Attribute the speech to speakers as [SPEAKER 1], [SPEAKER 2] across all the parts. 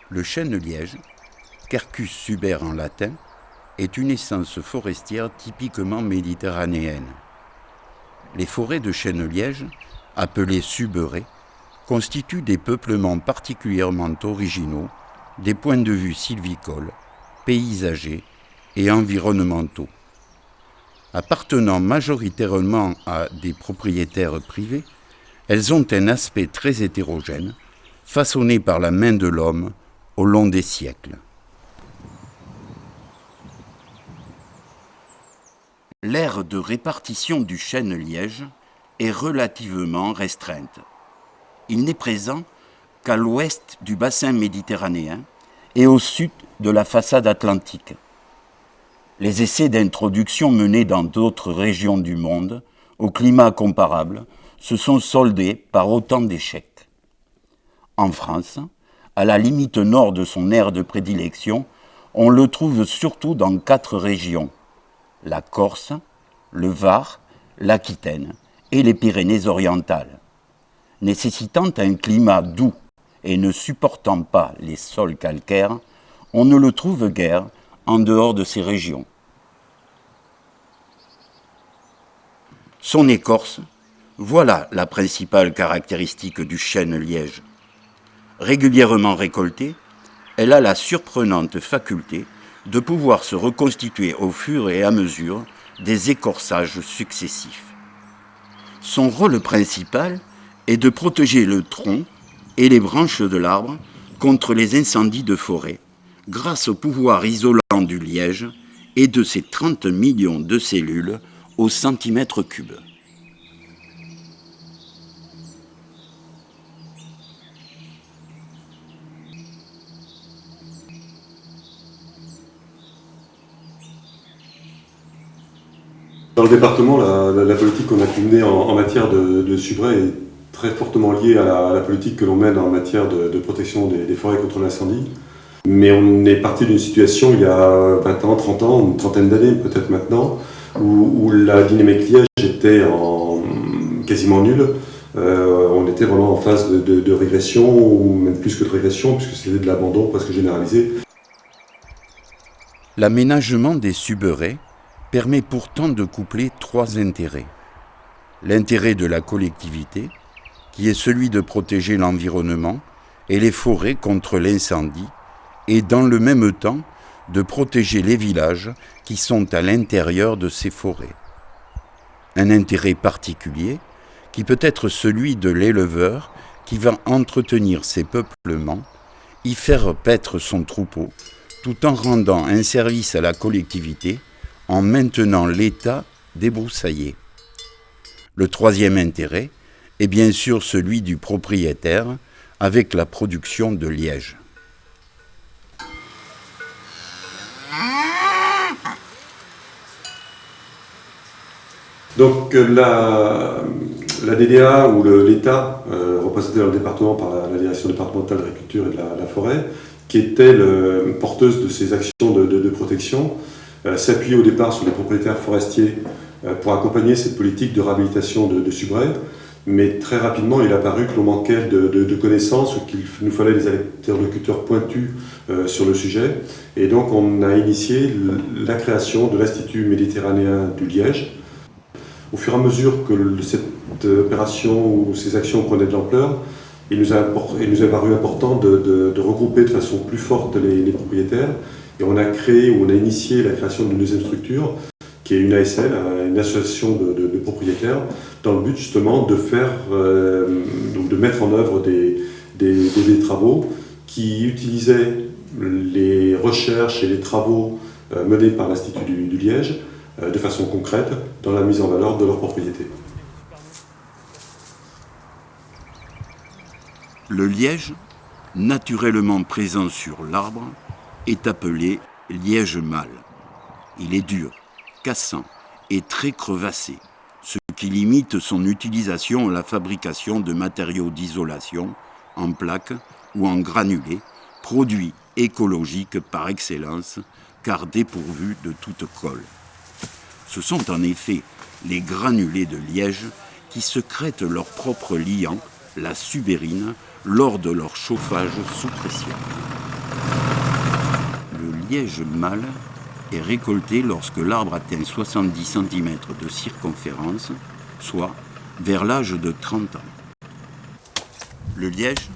[SPEAKER 1] Le chêne-liège, Quercus suber en latin, est une essence forestière typiquement méditerranéenne. Les forêts de chêne-liège, appelées suberées, constituent des peuplements particulièrement originaux des points de vue sylvicoles, paysagers et environnementaux. Appartenant majoritairement à des propriétaires privés, elles ont un aspect très hétérogène, façonné par la main de l'homme au long des siècles. L'aire de répartition du chêne-liège est relativement restreinte. Il n'est présent qu'à l'ouest du bassin méditerranéen et au sud de la façade atlantique. Les essais d'introduction menés dans d'autres régions du monde, au climat comparable, se sont soldés par autant d'échecs. En France, à la limite nord de son aire de prédilection, on le trouve surtout dans 4 régions, la Corse, le Var, l'Aquitaine et les Pyrénées-Orientales. Nécessitant un climat doux et ne supportant pas les sols calcaires, on ne le trouve guère en dehors de ces régions. Son écorce, voilà la principale caractéristique du chêne-liège. Régulièrement récoltée, elle a la surprenante faculté de pouvoir se reconstituer au fur et à mesure des écorçages successifs. Son rôle principal est de protéger le tronc et les branches de l'arbre contre les incendies de forêt, grâce au pouvoir isolant du liège et de ses 30 millions de cellules au centimètre cube.
[SPEAKER 2] Dans le département, la politique qu'on a menée en matière de subré est très fortement liée à la politique que l'on mène en matière de protection des forêts contre l'incendie. Mais on est parti d'une situation il y a 20 ans, 30 ans, une trentaine d'années peut-être maintenant, où la dynamique liège était quasiment nulle. On était vraiment en phase de régression, ou même plus que de régression, puisque c'était de l'abandon presque généralisé.
[SPEAKER 1] L'aménagement des suberets permet pourtant de coupler 3 intérêts. L'intérêt de la collectivité, qui est celui de protéger l'environnement et les forêts contre l'incendie, et dans le même temps de protéger les villages qui sont à l'intérieur de ces forêts. Un intérêt particulier qui peut être celui de l'éleveur qui va entretenir ces peuplements, y faire paître son troupeau, tout en rendant un service à la collectivité en maintenant l'état débroussaillé. Le 3e intérêt est bien sûr celui du propriétaire avec la production de liège.
[SPEAKER 2] Donc la DDA ou l'État, représenté dans le département par la direction départementale de l'agriculture et de la forêt, qui était porteuse de ces actions de protection, s'appuie au départ sur les propriétaires forestiers pour accompagner cette politique de réhabilitation de subrés. Mais très rapidement, il est apparu que l'on manquait de connaissances, ou qu'il nous fallait des interlocuteurs pointus sur le sujet. Et donc on a initié la création de l'Institut méditerranéen du liège. Au fur et à mesure que cette opération ou ces actions prenaient de l'ampleur, il nous a paru important de regrouper de façon plus forte les propriétaires. Et on a initié la création d'une deuxième structure, qui est une ASL, une association de propriétaires, dans le but justement de mettre en œuvre des travaux qui utilisaient les recherches et les travaux menés par l'Institut du Liège de façon concrète dans la mise en valeur de leurs propriétés.
[SPEAKER 1] Le liège, naturellement présent sur l'arbre, est appelé liège mâle. Il est dur, cassant et très crevassé, ce qui limite son utilisation à la fabrication de matériaux d'isolation, en plaques ou en granulés, produits écologiques par excellence, car dépourvus de toute colle. Ce sont en effet les granulés de liège qui secrètent leur propre liant, la subérine, lors de leur chauffage sous pression. liège mâle est récolté lorsque l'arbre atteint 70 cm de circonférence, soit vers l'âge de 30 ans. Le liège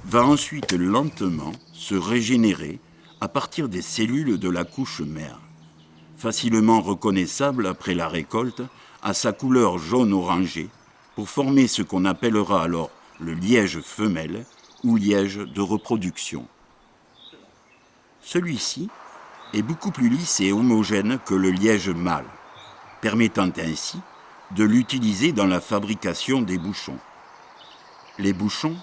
[SPEAKER 1] va ensuite lentement se régénérer à partir des cellules de la couche mère, facilement reconnaissable après la récolte à sa couleur jaune-orangé, pour former ce qu'on appellera alors le liège femelle ou liège de reproduction. Celui-ci est beaucoup plus lisse et homogène que le liège mâle, permettant ainsi de l'utiliser dans la fabrication des bouchons. Les bouchons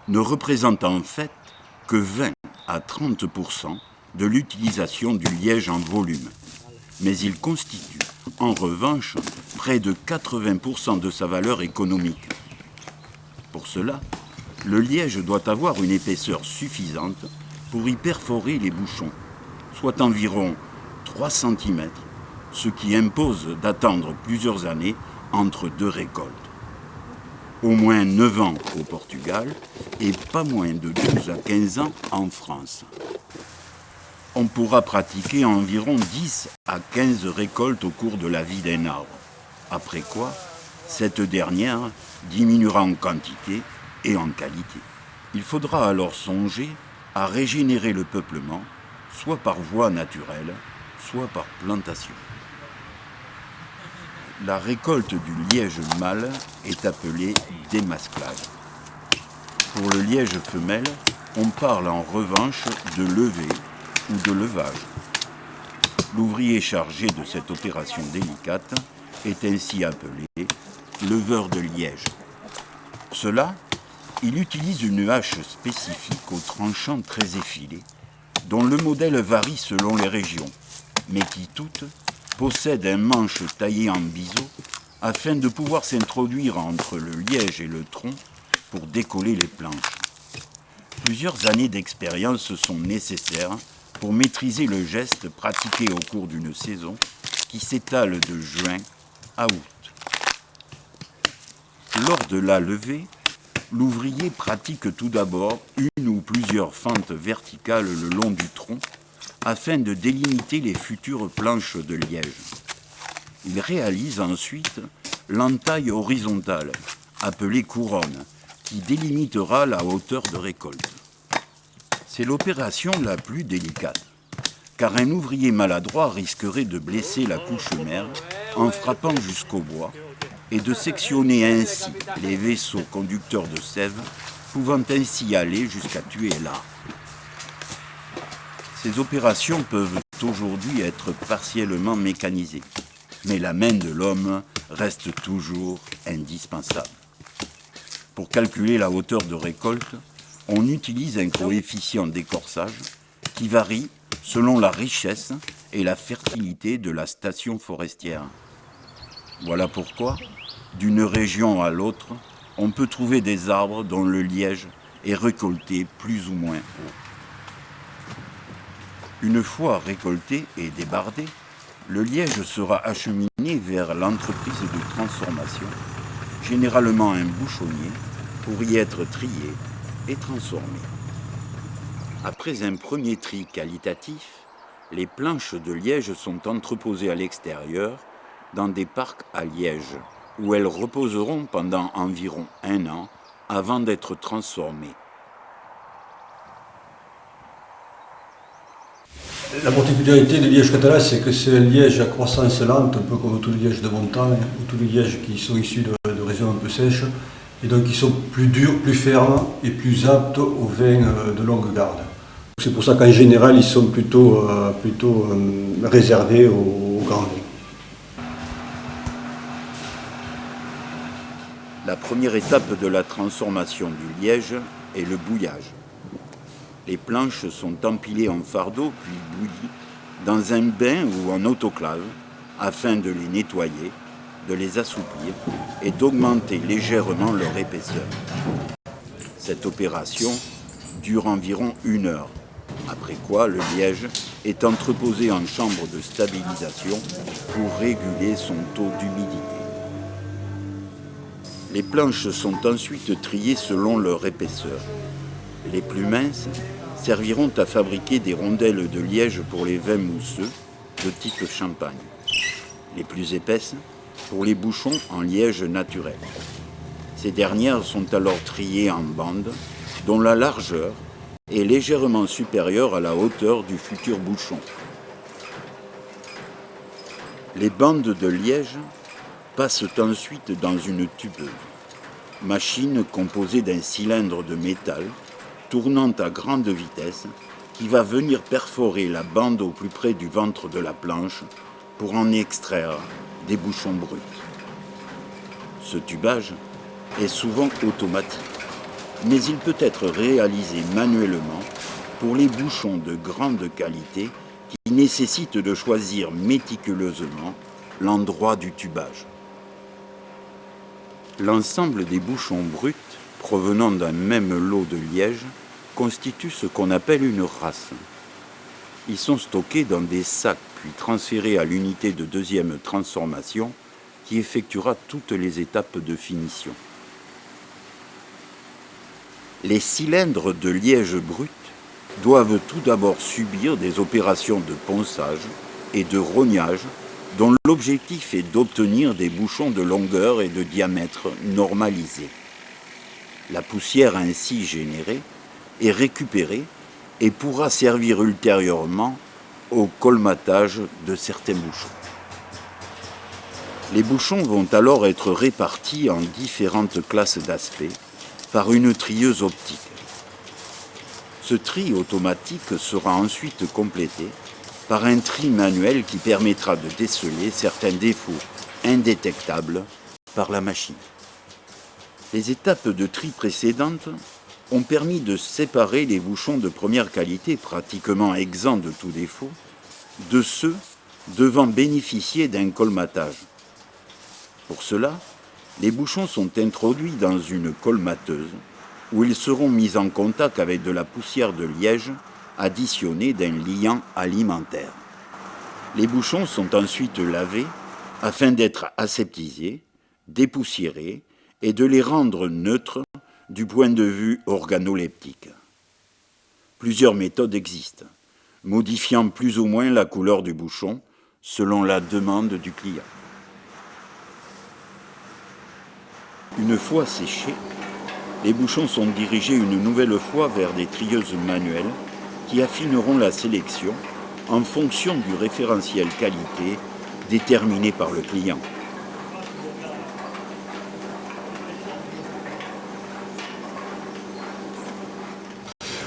[SPEAKER 1] ne représentent en fait que 20 à 30% de l'utilisation du liège en volume, mais ils constituent en revanche près de 80% de sa valeur économique. Pour cela, le liège doit avoir une épaisseur suffisante pour y perforer les bouchons, soit environ 3 cm, ce qui impose d'attendre plusieurs années entre deux récoltes. Au moins 9 ans au Portugal et pas moins de 12 à 15 ans en France. On pourra pratiquer environ 10 à 15 récoltes au cours de la vie d'un arbre, après quoi cette dernière diminuera en quantité et en qualité. Il faudra alors songer à régénérer le peuplement, soit par voie naturelle, soit par plantation. La récolte du liège mâle est appelée démasclage. Pour le liège femelle, on parle en revanche de levée ou de levage. L'ouvrier chargé de cette opération délicate est ainsi appelé leveur de liège. Pour cela, il utilise une hache spécifique au tranchant très effilé, dont le modèle varie selon les régions, mais qui toutes possèdent un manche taillé en biseau afin de pouvoir s'introduire entre le liège et le tronc pour décoller les planches. Plusieurs années d'expérience sont nécessaires pour maîtriser le geste pratiqué au cours d'une saison qui s'étale de juin à août. Lors de la levée, l'ouvrier pratique tout d'abord une ou plusieurs fentes verticales le long du tronc afin de délimiter les futures planches de liège. Il réalise ensuite l'entaille horizontale, appelée couronne, qui délimitera la hauteur de récolte. C'est l'opération la plus délicate, car un ouvrier maladroit risquerait de blesser la couche mère en frappant jusqu'au bois et de sectionner ainsi les vaisseaux conducteurs de sève, pouvant ainsi aller jusqu'à tuer l'arbre. Ces opérations peuvent aujourd'hui être partiellement mécanisées, mais la main de l'homme reste toujours indispensable. Pour calculer la hauteur de récolte, on utilise un coefficient d'écorçage qui varie selon la richesse et la fertilité de la station forestière. Voilà pourquoi, d'une région à l'autre, on peut trouver des arbres dont le liège est récolté plus ou moins haut. Une fois récolté et débardé, le liège sera acheminé vers l'entreprise de transformation, généralement un bouchonnier, pour y être trié et transformé. Après un premier tri qualitatif, les planches de liège sont entreposées à l'extérieur dans des parcs à liège, où elles reposeront pendant environ 1 an avant d'être transformées.
[SPEAKER 3] La particularité du liège catalan, c'est que c'est un liège à croissance lente, un peu comme tous les lièges de montagne, ou tous les lièges qui sont issus de régions un peu sèches, et donc ils sont plus durs, plus fermes et plus aptes aux vins de longue garde. C'est pour ça qu'en général, ils sont plutôt réservés aux grands vins.
[SPEAKER 1] La première étape de la transformation du liège est le bouillage. Les planches sont empilées en fardeau puis bouillies dans un bain ou en autoclave afin de les nettoyer, de les assouplir et d'augmenter légèrement leur épaisseur. Cette opération dure environ 1 heure, après quoi le liège est entreposé en chambre de stabilisation pour réguler son taux d'humidité. Les planches sont ensuite triées selon leur épaisseur. Les plus minces, serviront à fabriquer des rondelles de liège pour les vins mousseux de type champagne. Les plus épaisses pour les bouchons en liège naturel. Ces dernières sont alors triées en bandes dont la largeur est légèrement supérieure à la hauteur du futur bouchon. Les bandes de liège passent ensuite dans une tubeuse, machine composée d'un cylindre de métal tournant à grande vitesse qui va venir perforer la bande au plus près du ventre de la planche pour en extraire des bouchons bruts. Ce tubage est souvent automatique, mais il peut être réalisé manuellement pour les bouchons de grande qualité qui nécessitent de choisir méticuleusement l'endroit du tubage. L'ensemble des bouchons bruts provenant d'un même lot de liège constitue ce qu'on appelle une race. Ils sont stockés dans des sacs puis transférés à l'unité de deuxième transformation qui effectuera toutes les étapes de finition. Les cylindres de liège brut doivent tout d'abord subir des opérations de ponçage et de rognage dont l'objectif est d'obtenir des bouchons de longueur et de diamètre normalisés. La poussière ainsi générée est récupérée et pourra servir ultérieurement au colmatage de certains bouchons. Les bouchons vont alors être répartis en différentes classes d'aspect par une trieuse optique. Ce tri automatique sera ensuite complété par un tri manuel qui permettra de déceler certains défauts indétectables par la machine. Les étapes de tri précédentes ont permis de séparer les bouchons de première qualité pratiquement exempts de tout défaut de ceux devant bénéficier d'un colmatage. Pour cela, les bouchons sont introduits dans une colmateuse où ils seront mis en contact avec de la poussière de liège additionnée d'un liant alimentaire. Les bouchons sont ensuite lavés afin d'être aseptisés, dépoussiérés et de les rendre neutres du point de vue organoleptique. Plusieurs méthodes existent, modifiant plus ou moins la couleur du bouchon selon la demande du client. Une fois séchés, les bouchons sont dirigés une nouvelle fois vers des trieuses manuelles qui affineront la sélection en fonction du référentiel qualité déterminé par le client.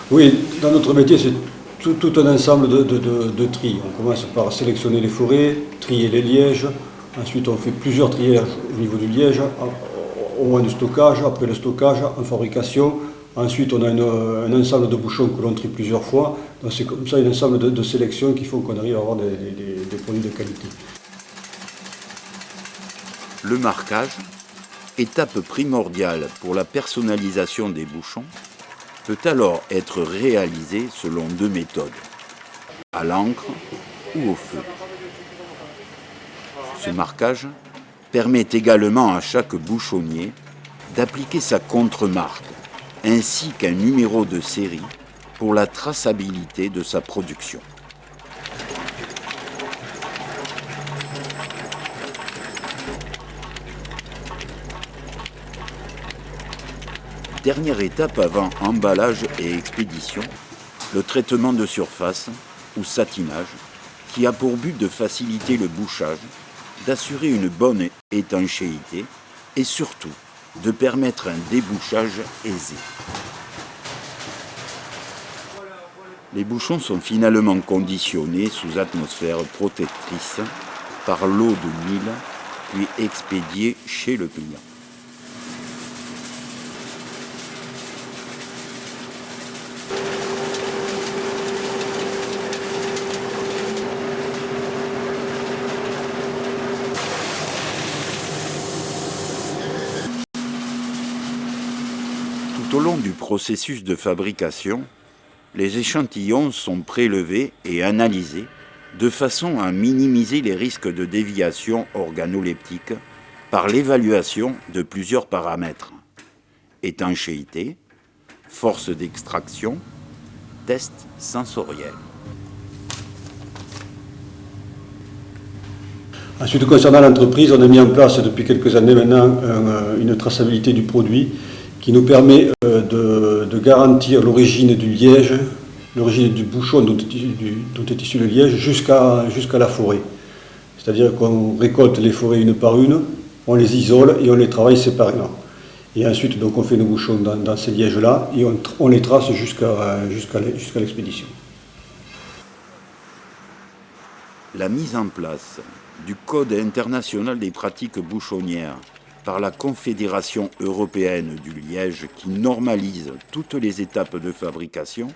[SPEAKER 3] Oui, dans notre métier, c'est tout un ensemble de tri. On commence par sélectionner les forêts, trier les lièges. Ensuite, on fait plusieurs triages au niveau du liège, au moins de stockage. Après le stockage, en fabrication. Ensuite, on a un ensemble de bouchons que l'on trie plusieurs fois. Donc, c'est comme ça un ensemble de sélections qui font qu'on arrive à avoir des produits de qualité.
[SPEAKER 1] Le marquage, étape primordiale pour la personnalisation des bouchons, peut alors être réalisé selon deux méthodes, à l'encre ou au feu. Ce marquage permet également à chaque bouchonnier d'appliquer sa contre-marque ainsi qu'un numéro de série pour la traçabilité de sa production. Dernière étape avant emballage et expédition, le traitement de surface ou satinage qui a pour but de faciliter le bouchage, d'assurer une bonne étanchéité et surtout de permettre un débouchage aisé. Les bouchons sont finalement conditionnés sous atmosphère protectrice par l'eau de Nil puis expédiés chez le client. Tout au long du processus de fabrication, les échantillons sont prélevés et analysés de façon à minimiser les risques de déviation organoleptique par l'évaluation de plusieurs paramètres: étanchéité, force d'extraction, tests sensoriels.
[SPEAKER 3] Ensuite, concernant l'entreprise, on a mis en place depuis quelques années maintenant une traçabilité du produit qui nous permet de garantir l'origine du liège, l'origine du bouchon dont est issu le liège jusqu'à la forêt. C'est-à-dire qu'on récolte les forêts une par une, on les isole et on les travaille séparément. Et ensuite, donc, on fait nos bouchons dans ces lièges-là et on les trace jusqu'à l'expédition.
[SPEAKER 1] La mise en place du Code international des pratiques bouchonnières par la Confédération européenne du liège qui normalise toutes les étapes de fabrication,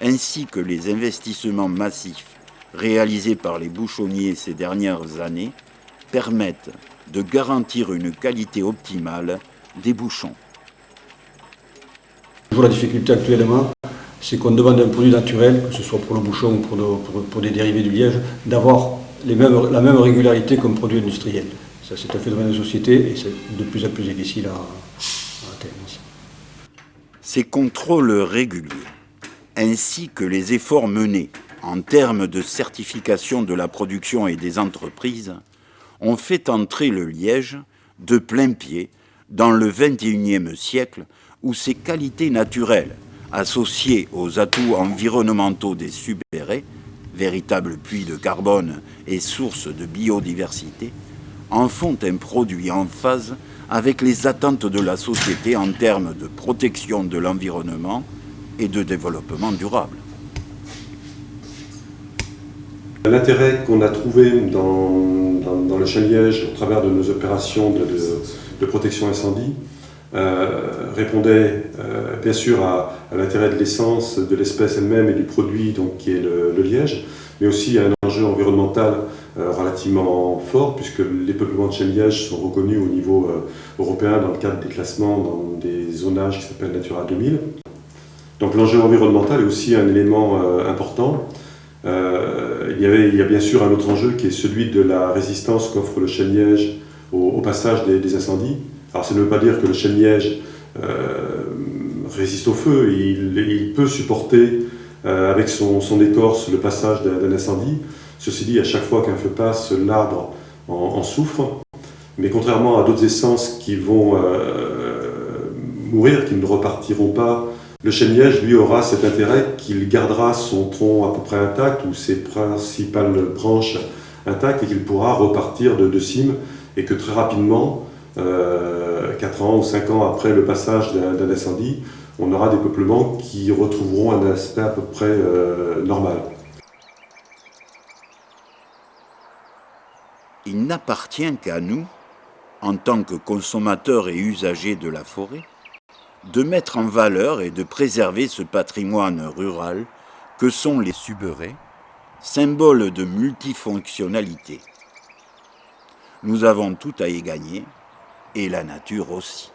[SPEAKER 1] ainsi que les investissements massifs réalisés par les bouchonniers ces dernières années, permettent de garantir une qualité optimale des bouchons.
[SPEAKER 3] La difficulté actuellement, c'est qu'on demande un produit naturel, que ce soit pour le bouchon ou pour des dérivés du liège, d'avoir la même régularité qu'un produit industriel. Ça, c'est un phénomène de société et c'est de plus en plus difficile à atteindre.
[SPEAKER 1] Ces contrôles réguliers, ainsi que les efforts menés en termes de certification de la production et des entreprises, ont fait entrer le liège de plein pied dans le XXIe siècle où ses qualités naturelles, associées aux atouts environnementaux des subérés, véritables puits de carbone et source de biodiversité, en font un produit en phase avec les attentes de la société en termes de protection de l'environnement et de développement durable.
[SPEAKER 2] L'intérêt qu'on a trouvé dans le chêne-liège au travers de nos opérations de protection incendie répondait bien sûr à l'intérêt de l'essence, de l'espèce elle-même et du produit donc, qui est le liège, mais aussi à un enjeu environnemental relativement fort, puisque les peuplements de chêne-liège sont reconnus au niveau européen dans le cadre des classements dans des zonages qui s'appellent Natura 2000. Donc l'enjeu environnemental est aussi un élément important. Il y a bien sûr un autre enjeu qui est celui de la résistance qu'offre le chêne-liège au passage des incendies. Alors ça ne veut pas dire que le chêne-liège résiste au feu, il peut supporter avec son écorce le passage d'un incendie. Ceci dit, à chaque fois qu'un feu passe, l'arbre en souffre, mais contrairement à d'autres essences qui vont mourir, qui ne repartiront pas, le chêne-liège, lui, aura cet intérêt qu'il gardera son tronc à peu près intact ou ses principales branches intactes et qu'il pourra repartir de cime et que très rapidement, 4 ans ou 5 ans après le passage d'un incendie, on aura des peuplements qui retrouveront un aspect à peu près normal.
[SPEAKER 1] Il n'appartient qu'à nous, en tant que consommateurs et usagers de la forêt, de mettre en valeur et de préserver ce patrimoine rural que sont les subérés, symboles de multifonctionnalité. Nous avons tout à y gagner, et la nature aussi.